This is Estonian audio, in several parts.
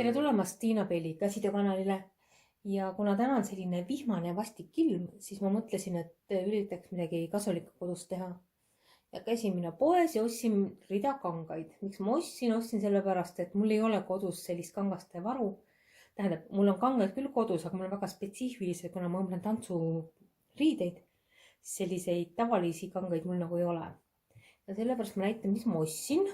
tere tulemast Tiina Pelli käsitöökanalile ja kuna täna on selline vihmane vastik ilm, siis ma mõtlesin, et üritaks midagi kasulikku kodus teha. Ja käisin mina poes ja ostsin rida kangaid. Miks ma ostsin sellepärast, et mul ei ole kodus sellist kangaste varu. Tähendab, mul on kangaid küll kodus, aga mul on väga spetsiifilised, kuna ma õmblen tantsuriideid. Selliseid tavalisi kangaid mul nagu ei ole. Ja sellepärast ma näitan, mis ma ostsin.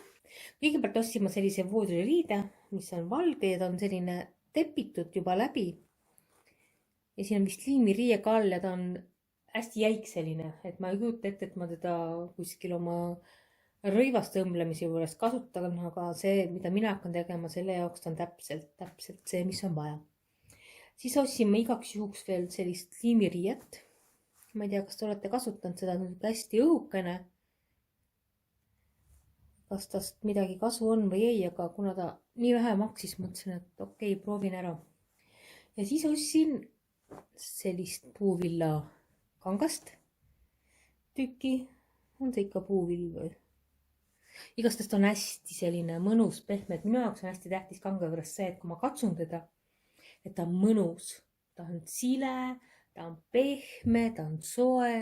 Kõigepealt ostsin ma sellise voodririide, mis on valge ja ta on selline tepitud juba läbi. Ja siin on vist liimiriie ka all ja ta on hästi jäik selline, et ma ei kujuta ette, et ma teda kuskil oma rõivaste õmblemise juures kasutan, aga see, mida mina hakkan tegema, selle jaoks on täpselt see, mis on vaja. Siis ostsin ma igaks juhuks veel sellist liimiriiet. Ma ei tea, kas te olete kasutanud seda hästi õhukene. Kas tast midagi kasu on või ei, aga kuna ta nii vähe maksis, mõtlesin, et okei, proovin ära. Ja siis ostsin sellist puuvilla kangast tükki. On see ikka puuvill või? Igastest on hästi selline mõnus, pehme. Minu jaoks on hästi tähtis kanga juures see, et kui ma katsun teda, et ta on mõnus. Ta on sile, ta on pehme, ta on soe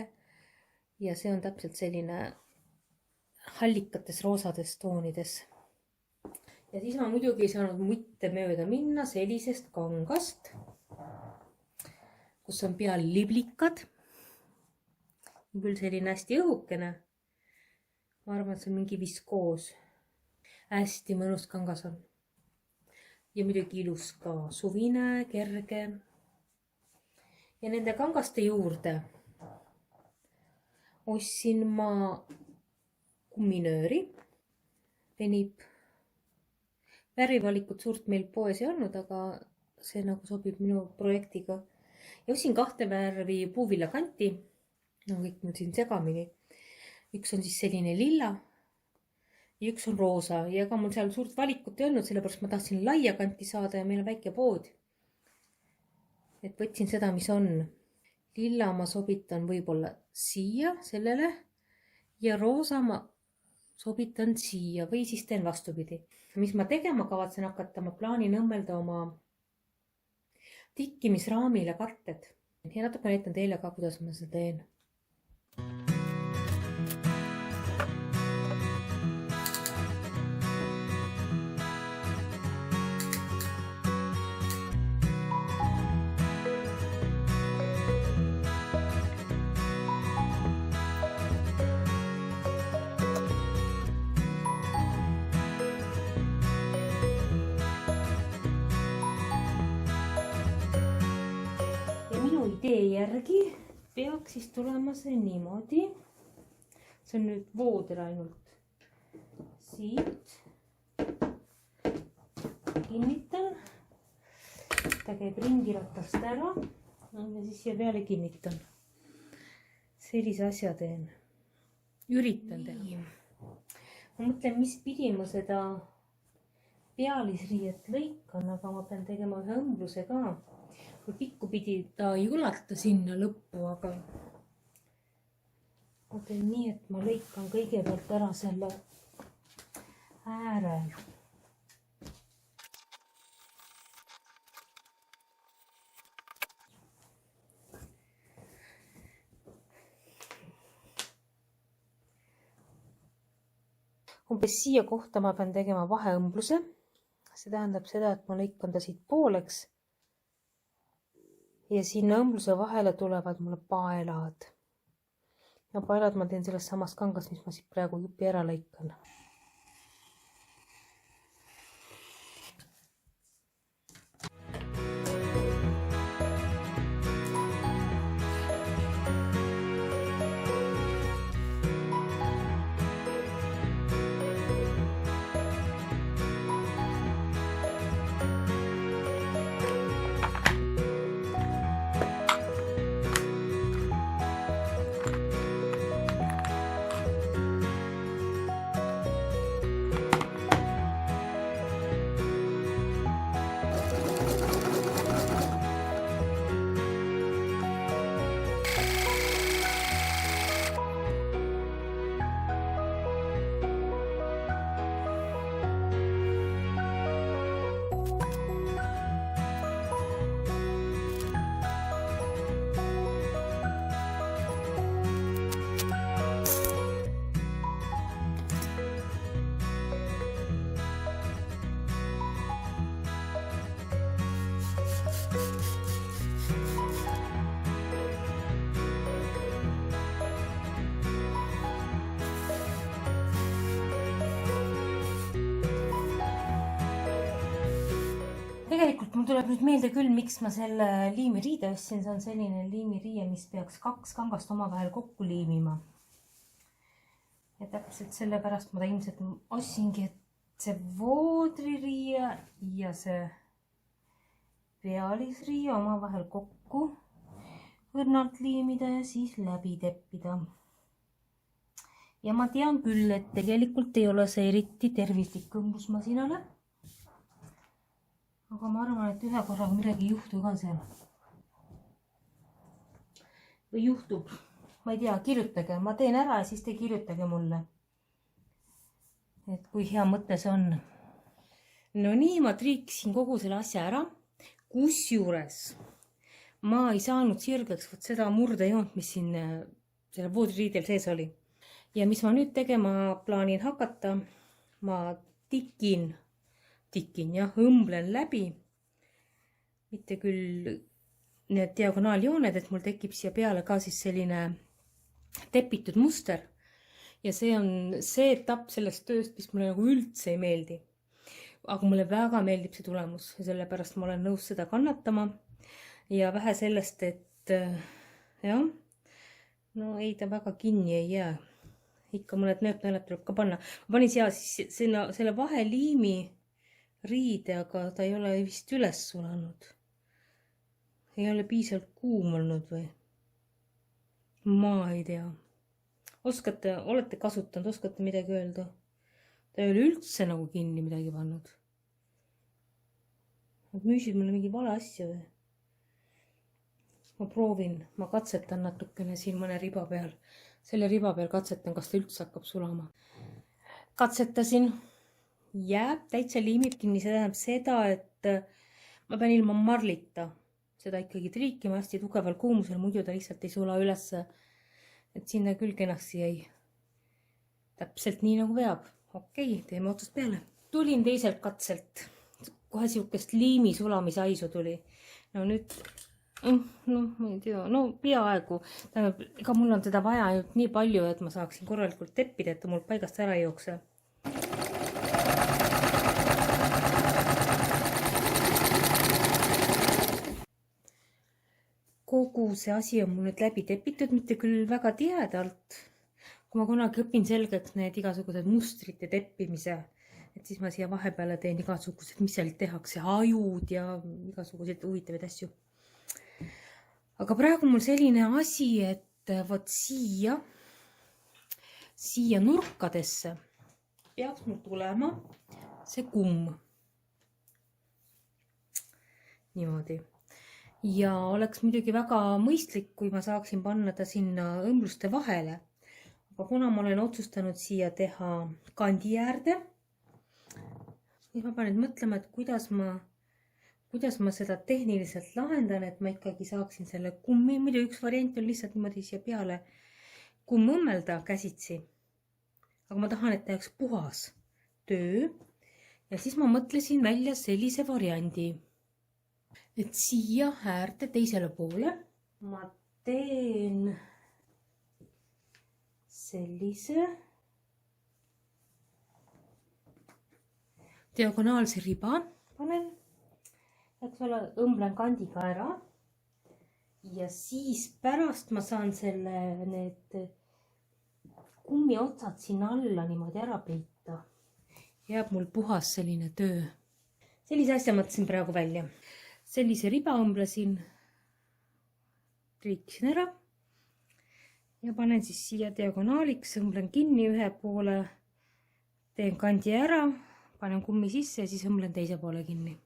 ja see on täpselt selline hallikates roosades toonides. Ja siis ma muidugi ei saanud mitte mööda minna sellisest kangast, kus on peal liblikad. Küll selline hästi õhukene. Ma arvan, et see on mingi viskoos. Hästi mõnus kangas on. Ja muidugi ilus ka suvine, kerge. Ja nende kangaste juurde ostsin ma kumminööri, venib. Värvivalikut suurt meil poes ei olnud, aga see nagu sobib minu projektiga. Ja ostsin 2 värvi puuvillakanti. No kõik nüüd siin segamini. Üks on siis selline lilla ja üks on roosa. Ja ega mul seal suurt valikut ei olnud, sellepärast ma tahtsin laia kanti saada ja meil on väike pood. Et võtsin seda, mis on. Lilla ma sobitan võib-olla siia, sellele. Ja roosa ma sobitan siia või siis teen vastupidi. Mis ma tegema kavatsen hakata, ma plaanin õmmelda oma tikkimisraamile katted. Ja natuke näitan teile ka, kuidas ma seda teen. Idee järgi peaks siis tulema see niimoodi. See on nüüd vooder ainult. Siit kinnitan. Ta käib ringiratast ära. Ja siis siia peale kinnitan. Sellise asja teen. Üritan teha. Ma mõtlen, mis pidi ma seda pealisriiet lõikan, aga ma pean tegema ühe õmbluse ka. Pikku pidi ta ei ulata sinna lõppu, aga ma teen nii, et ma lõikan kõigepealt ära selle ääre. Umbes siia kohta ma pean tegema vaheõmbluse. See tähendab seda, et ma lõikan ta siit pooleks. Ja sinna õmbluse vahele tulevad mulle paelad. Ja paelad ma teen sellest samast kangast, mis ma siit praegu jupi ära lõikan. mul tuleb nüüd meelde küll, miks ma selle liimiriide ostsin. See on selline liimiriie, mis peaks 2 kangast omavahel kokku liimima. Ja täpselt sellepärast ma ta ilmselt ostsingi, et see voodririie ja see pealisriie omavahel kokku õrnalt liimida ja siis läbi teppida. Ja ma tean küll, et tegelikult ei ole see eriti tervislik õmblusmasinale. Aga ma arvan, et ühe korraga midagi ei juhtu ka seal. Või juhtub. Ma ei tea, kirjutage. Ma teen ära ja siis te kirjutage mulle. Et kui hea mõte see on. No nii, ma triikisin kogu selle asja ära. Kusjuures ma ei saanud sirgeks seda murdejoont, mis siin selle voodiriidel sees oli. Ja mis ma nüüd tegema plaanin hakata, ma tikin jah, õmblen läbi, mitte küll need diagonaaljooned, et mul tekib siia peale ka siis selline tepitud muster. Ja see on see etapp sellest tööst, mis mulle nagu üldse ei meeldi. Aga mulle väga meeldib see tulemus ja sellepärast ma olen nõus seda kannatama. Ja vähe sellest, et jah, no ei ta väga kinni ei jää. Ikka mõned nööpnõelad tuleb ka panna. Ma panin siia siis selle vaheliimi riide, aga ta ei ole vist üles sulanud. Ei ole piisavalt kuum olnud või? Ma ei tea. Olete kasutanud, oskate midagi öelda? Ta ei ole üldse nagu kinni midagi pannud. Nad müüsid mulle mingi vale asja või? Ma proovin, ma katsetan natukene siin mõne riba peal. Selle riba peal katsetan, kas ta üldse hakkab sulama. Katsetasin. Jääb, täitsa liimib kinni, see tähendab seda, et ma pean ilma marlita seda ikkagi triikima hästi tugeval kuumusel, muidu ta lihtsalt ei sula üles, et sinna küll kenasti jäi. Täpselt nii nagu veab. Okei, teeme otsast peale. Tulin teiselt katselt. Kohe siukest liimi sulamisaisu tuli. No nüüd, ma ei tea, peaaegu. Ega mul on teda vaja nii palju, et ma saaksin korralikult teppida, et ta mul paigast ära ei jookse. Kogu see asi on mul nüüd läbi tepitud, mitte küll väga tihedalt. Kui ma kunagi õpin selgeks need igasugused mustrite teppimise, et siis ma siia vahepeale teen igasugused, mis seal tehakse, ajud ja igasugused huvitavaid asju. Aga praegu mul selline asi, et vot siia nurkadesse peaks mul tulema see kumm. Niimoodi. Ja oleks muidugi väga mõistlik, kui ma saaksin panna ta sinna õmbluste vahele. Aga kuna ma olen otsustanud siia teha kandi äärde, siis ma panen mõtlema, et kuidas ma seda tehniliselt lahendan, et ma ikkagi saaksin selle kummi. Muidu üks variant on lihtsalt niimoodi siia peale kumm õmmelda käsitsi. Aga ma tahan, et tehaks puhas töö. Ja siis ma mõtlesin välja sellise variandi. Et siia äärde teisele poole ma teen sellise diagonaalse riba panen, eks ole, õmblen kandiga ära ja siis pärast ma saan need kummi otsad sinna alla niimoodi ära peita. Jääb mul puhas selline töö. Sellise asja mõtlesin praegu välja. Sellise riba õmblesin, triikisin ära ja panen siis siia diagonaaliks, õmblen kinni ühe poole, teen kandi ära, panen kummi sisse ja siis õmblen teise poole kinni.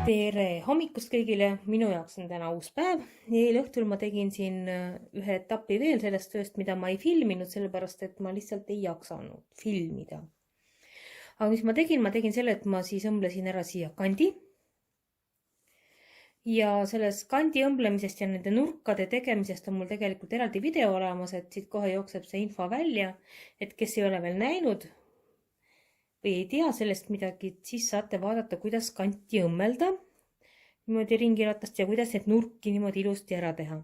Tere hommikust kõigile, minu jaoks on täna uus päev. Eile õhtul ma tegin siin ühe etapi veel sellest tööst, mida ma ei filminud, sellepärast et ma lihtsalt ei jaksanud filmida. Aga mis ma tegin selle, et ma siis õmblesin ära siia kandi. Ja sellest kandi õmblemisest ja nende nurkade tegemisest on mul tegelikult eraldi video olemas, et siit kohe jookseb see info välja, et kes ei ole veel näinud või ei tea sellest midagi, siis saate vaadata, kuidas kanti õmmelda niimoodi ringiratast ja kuidas need nurki niimoodi ilusti ära teha.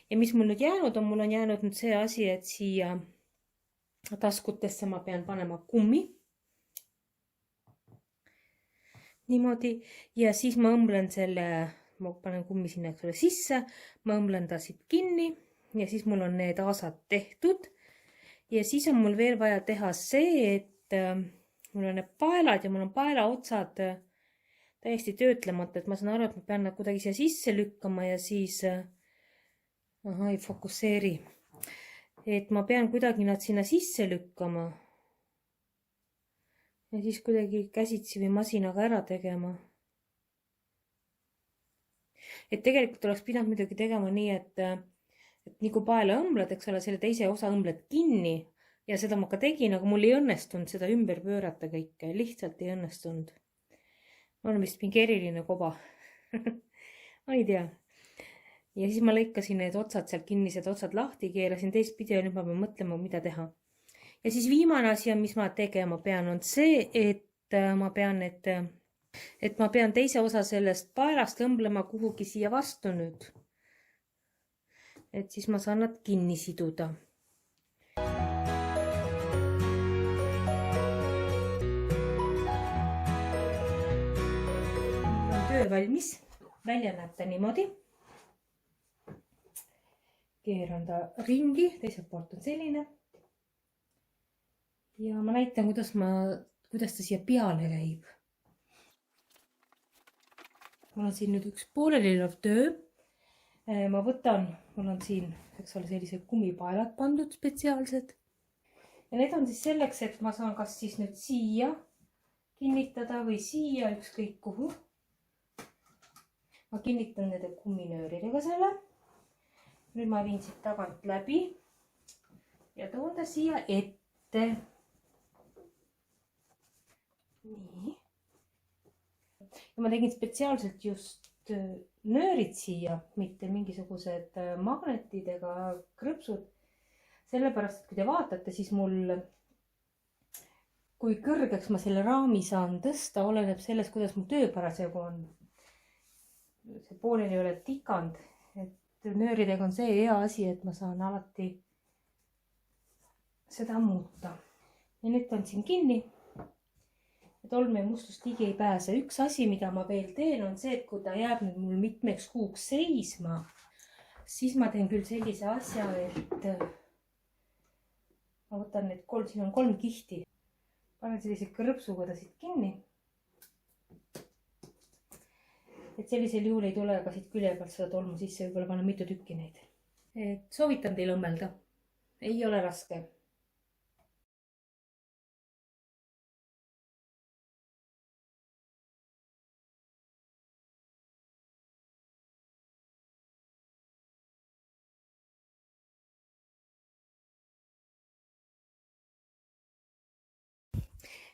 Ja mis mul nüüd jäänud on, mul on jäänud nüüd see asi, et siia taskutesse ma pean panema kummi. Niimoodi ja siis ma õmblen selle, ma panen kummi sinna sisse, ma õmblen ta siit kinni ja siis mul on need aasad tehtud. Ja siis on mul veel vaja teha see, et mul on need paelad ja mul on paela otsad täiesti töötlemata, et ma saan aru, et ma pean nad kuidagi siia sisse lükkama ja siis, ei fokusseeri, et ma pean kuidagi nad sinna sisse lükkama ja siis kuidagi käsitsi või masinaga ära tegema. Et tegelikult oleks pidanud muidugi tegema nii, et nii kui paela õmbled, eks ole, selle teise osa õmbled kinni ja seda ma ka tegin, aga mul ei õnnestunud seda ümber pöörata kõike, lihtsalt ei õnnestunud. Ma olen vist mingi eriline koba. Ma ei tea. Ja siis ma lõikasin need otsad, seal kinnised otsad lahti, keerasin teistpidi ja nüüd ma pean mõtlema, mida teha. Ja siis viimane asi, mis ma tegema pean, on see, et ma pean teise osa sellest paelast õmblema kuhugi siia vastu nüüd. Et siis ma saan nad kinni siduda. Töö valmis, välja näeb ta niimoodi. Keeran ta ringi, teiselt poolt on selline. Ja ma näitan, kuidas ta siia peale käib. Mul on siin nüüd üks poolelilev töö. Ma võtan, mul on siin, eks ole, sellised kummipaelad pandud spetsiaalsed. Ja need on siis selleks, et ma saan kas siis nüüd siia kinnitada või siia ükskõik kuhu. Ma kinnitan nende kumminööridega selle. Nüüd ma viin siit tagant läbi ja toon ta siia ette. Nii. Ja ma tegin spetsiaalselt just nöörid siia, mitte mingisugused magnetid ega krõpsud. Sellepärast, et kui te vaatate, siis mul, kui kõrgeks ma selle raami saan tõsta, oleneb sellest, kuidas mu töö parasjagu on. See pooleli ei ole tikanud, et nööridega on see hea asi, et ma saan alati seda muuta. Ja nüüd on siin kinni, et olme ja mustust ligi ei pääse. Üks asi, mida ma veel teen, on see, et kui ta jääb nüüd mul mitmeks kuuks seisma, siis ma teen küll sellise asja, et ma võtan need siin on 3 kihti. Panen sellise krõpsuga ta siit kinni. Et sellisel juhul ei tule ka siit külje pealt seda tolmu sisse, võib-olla panen mitu tükki neid. Et soovitan teil õmmelda. Ei ole raske.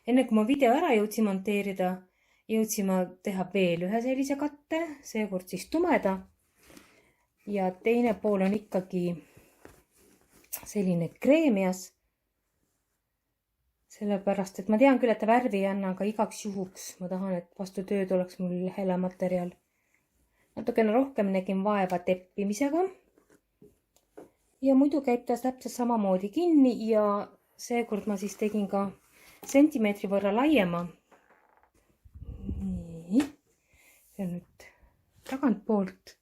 Enne kui ma video ära jõudsin monteerida, jõudsin ma teha veel ühe sellise katte, seekord siis tumeda. Ja teine pool on ikkagi selline kreemias. Sellepärast, et ma tean küll, et ta värvi ei anna, aga igaks juhuks ma tahan, et vastu tööd oleks mul hele materjal. Natukene rohkem nägin vaeva teppimisega. Ja muidu käib ta täpselt samamoodi kinni ja seekord ma siis tegin ka sentimeetri võrra laiema. Nii, see on nüüd tagant poolt.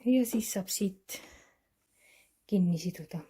Ja siis saab siit kinni siduda.